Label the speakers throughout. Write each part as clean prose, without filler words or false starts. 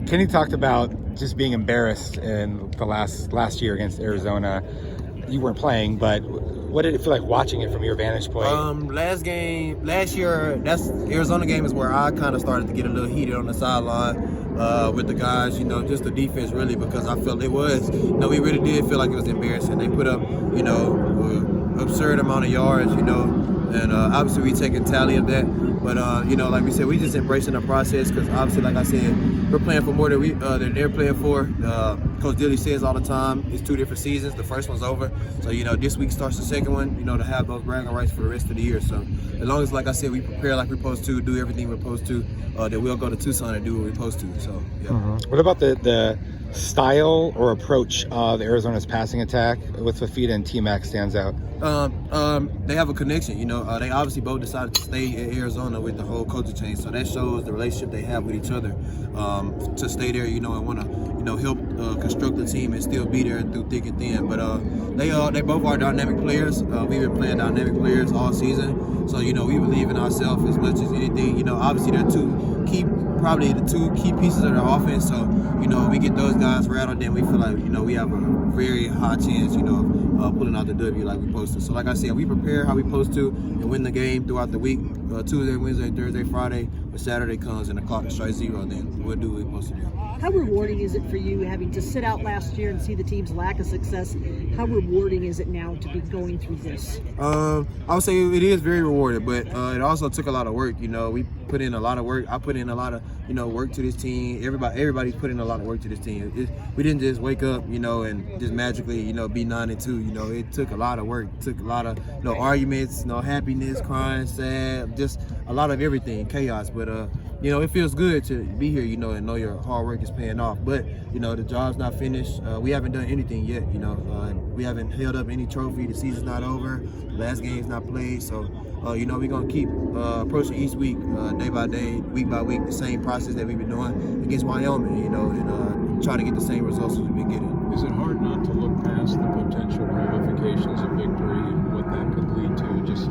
Speaker 1: Kenny talked about just being embarrassed in the last year against Arizona. You weren't playing, but what did it feel like watching it from your vantage point?
Speaker 2: Last year, that's Arizona game is where I kind of started to get a little heated on the sideline with the guys, just the defense really, because I felt we really did feel like it was embarrassing. They put up, absurd amount of yards, and obviously we take a tally of that. But, like we said, we just embracing the process because obviously, like I said, we're playing for more than they're playing for. Coach Dilly says all the time, it's 2 different seasons. The first one's over. So, this week starts the second one, to have those bragging rights for the rest of the year. So, as long as, like I said, we prepare like we're supposed to, do everything we're supposed to, then we'll go to Tucson and do what we're supposed to. So, yeah.
Speaker 1: What about the style or approach of Arizona's passing attack with Fafita and T-Mac stands out?
Speaker 2: They have a connection, they obviously both decided to stay in Arizona with the whole culture change, so that shows the relationship they have with each other, to stay there, and want to, help construct the team and still be there through thick and thin. But they both are dynamic players. We've been playing dynamic players all season, so we believe in ourselves as much as anything. Obviously they're probably the two key pieces of the offense, so we get those guys rattled, then we feel like we have a very high chance of pulling out the W like we're supposed to. So like I said, we prepare how we're supposed to and win the game throughout the week, Tuesday, Wednesday, Thursday, Friday. But Saturday comes and the clock strikes 0, then we'll do what we're supposed to do.
Speaker 3: How rewarding is it for you having to sit out last year and see the team's lack of success? How rewarding is it now to be going through this?
Speaker 2: I would say it is very rewarding, but it also took a lot of work. We put in a lot of work. I put in a lot of work to this team. Everybody's put in a lot of work to this team. We didn't just wake up and just magically be 9-2. It took a lot of work. It took a lot of arguments, happiness, crying, sad, just a lot of everything, chaos. But it feels good to be here, and know your hard work is paying off. But the job's not finished. We haven't done anything yet. We haven't held up any trophy. The season's not over. The last game's not played. So we're gonna keep approaching each week, day by day, week by week, the same process that we've been doing against Wyoming. And try to get the same results as we've been getting.
Speaker 4: Is it hard not to look past the potential ramifications of victory and what that could lead to? Just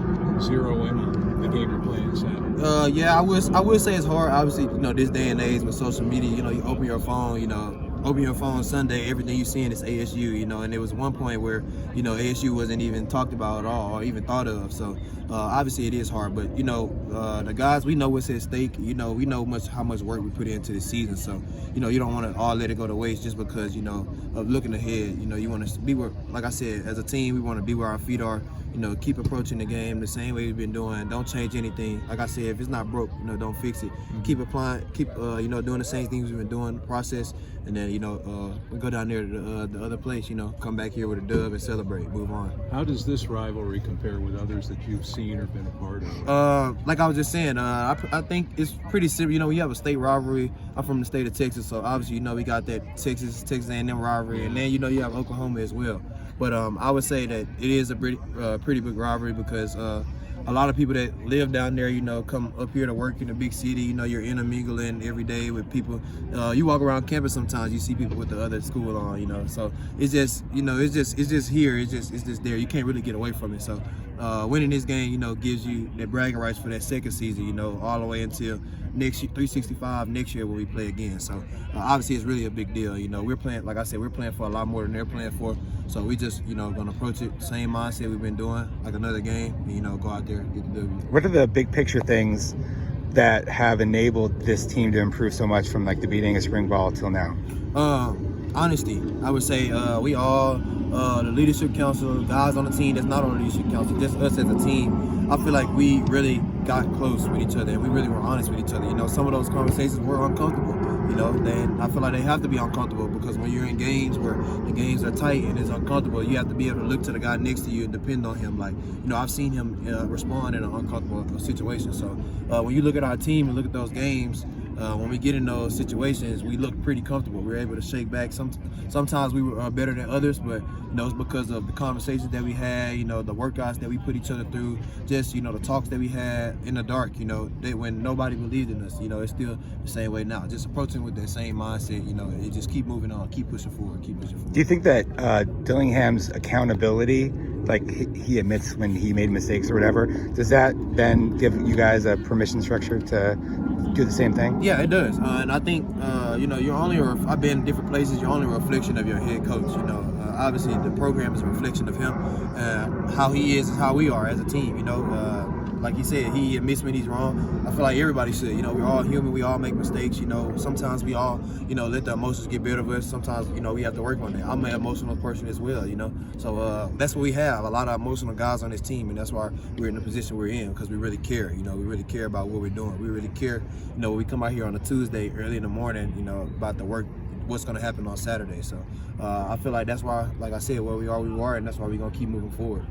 Speaker 4: zero in on the game you're playing Saturday.
Speaker 2: Yeah, I would say it's hard. Obviously, this day and age with social media, you open your phone, Sunday, everything you seeing is ASU, and there was one point where, ASU wasn't even talked about at all or even thought of. So obviously it is hard, but the guys, we know what's at stake. We know how much work we put into the season. So you don't want to all let it go to waste just because of looking ahead. You want to be where, like I said, as a team, we want to be where our feet are. Keep approaching the game the same way we've been doing. Don't change anything. Like I said, if it's not broke, don't fix it. Keep applying, keep doing the same things we've been doing, process, and then we go down there to the other place. Come back here with a dub and celebrate, move on.
Speaker 4: How does this rivalry compare with others that you've seen or been a part of?
Speaker 2: Like I was just saying, I think it's pretty simple. We have a state rivalry. I'm from the state of Texas, so obviously we got that Texas A&M rivalry, and then you have Oklahoma as well. But I would say that it is a pretty big rivalry because a lot of people that live down there, come up here to work in a big city. You're intermingling every day with people. You walk around campus sometimes, you see people with the other school on. So it's just, it's just here. It's just there. You can't really get away from it. So winning this game, gives you that bragging rights for that second season. All the way until next year, 365 next year when we play again. So obviously it's really a big deal. We're playing, like I said, we're playing for a lot more than they're playing for. So we just, gonna approach it same mindset we've been doing, like another game, and go out there and get the W.
Speaker 1: What are the big picture things that have enabled this team to improve so much from like the beginning of spring ball till now?
Speaker 2: Honesty. I would say we all, the leadership council, guys on the team that's not on the leadership council, just us as a team, I feel like we really got close with each other and we really were honest with each other. Some of those conversations were uncomfortable. Then I feel like they have to be uncomfortable because when you're in games where the games are tight and it's uncomfortable, you have to be able to look to the guy next to you and depend on him. Like, I've seen him respond in an uncomfortable situation. So when you look at our team and look at those games, when we get in those situations, we look pretty comfortable. We're able to shake back. Sometimes we were better than others, but it's because of the conversations that we had, the workouts that we put each other through, just the talks that we had in the dark. When nobody believed in us, it's still the same way now. Just approaching with that same mindset. It just keep moving on, keep pushing forward, keep pushing forward.
Speaker 1: Do you think that Dillingham's accountability like he admits when he made mistakes or whatever, does that then give you guys a permission structure to do the same thing?
Speaker 2: Yeah, it does. And I think, you're only, I've been in different places, you're only a reflection of your head coach. Obviously the program is a reflection of him. How he is how we are as a team, like he said, he admits when he's wrong. I feel like everybody should. We're all human. We all make mistakes. Sometimes we all, let the emotions get better of us. Sometimes, we have to work on that. I'm an emotional person as well, So that's what we have. A lot of emotional guys on this team, and that's why we're in the position we're in, because we really care. We really care about what we're doing. We really care. When we come out here on a Tuesday early in the morning, about the work, what's going to happen on Saturday. So I feel like that's why, like I said, where we are, and that's why we're going to keep moving forward.